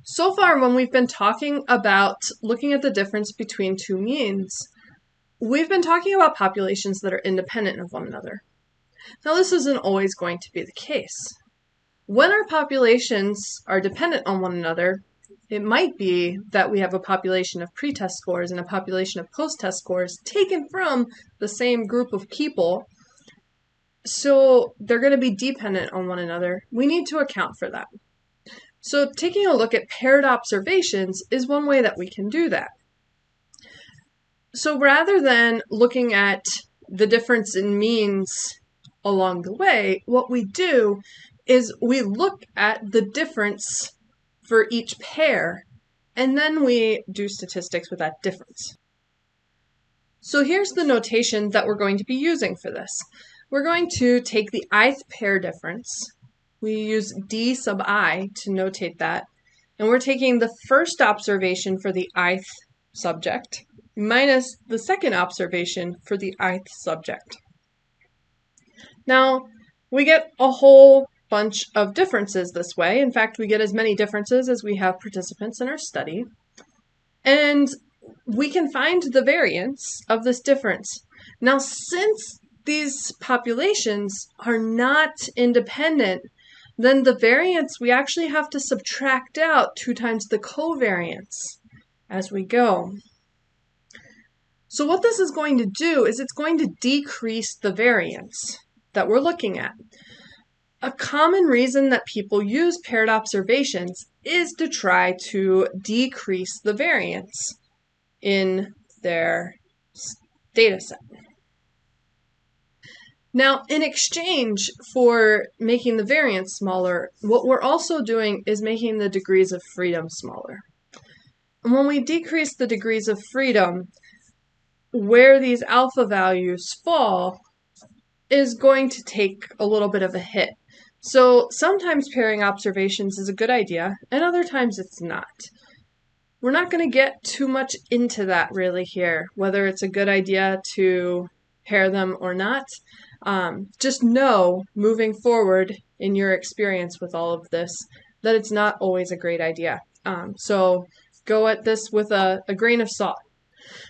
So far, when we've been talking about looking at the difference between two means, we've been talking about populations that are independent of one another. Now, this isn't always going to be the case. When our populations are dependent on one another, it might be that we have a population of pre-test scores and a population of post-test scores taken from the same group of people, so they're going to be dependent on one another. We need to account for that. So taking a look at paired observations is one way that we can do that. So rather than looking at the difference in means along the way, what we do is we look at the difference for each pair, and then we do statistics with that difference. So here's the notation that we're going to be using for this. We're going to take the ith pair difference. We use d sub I to notate that, and we're taking the first observation for the ith subject minus the second observation for the ith subject. Now, we get a whole bunch of differences this way. In fact, we get as many differences as we have participants in our study. And we can find the variance of this difference. Now, since these populations are not independent, then the variance, we actually have to subtract out 2 times the covariance as we go. So what this is going to do is it's going to decrease the variance that we're looking at. A common reason that people use paired observations is to try to decrease the variance in their data set. Now, in exchange for making the variance smaller, what we're also doing is making the degrees of freedom smaller. And when we decrease the degrees of freedom, where these alpha values fall is going to take a little bit of a hit. So sometimes pairing observations is a good idea, and other times it's not. We're not going to get too much into that really here, whether it's a good idea to pair them or not. Just know, moving forward in your experience with all of this, that it's not always a great idea. So go at this with a grain of salt.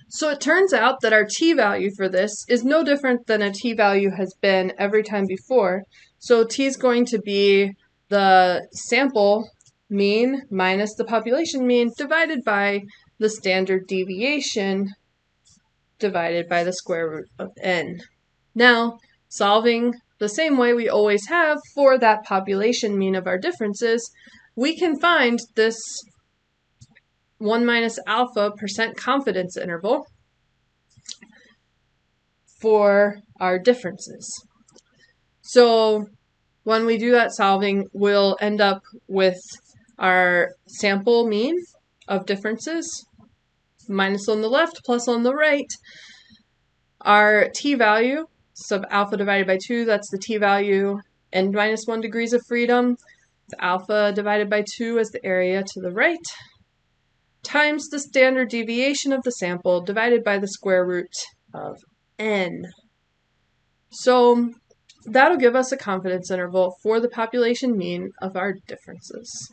So it turns out that our t-value for this is no different than a t-value has been every time before. So t is going to be the sample mean minus the population mean divided by the standard deviation divided by the square root of n. Now, solving the same way we always have for that population mean of our differences, we can find this 1 minus alpha % confidence interval for our differences. So when we do that solving, we'll end up with our sample mean of differences, minus on the left, plus on the right. Our t-value, sub alpha divided by 2, that's the t-value, n minus 1 degrees of freedom. It's alpha divided by 2 as the area to the right, times the standard deviation of the sample divided by the square root of n. So that'll give us a confidence interval for the population mean of our differences.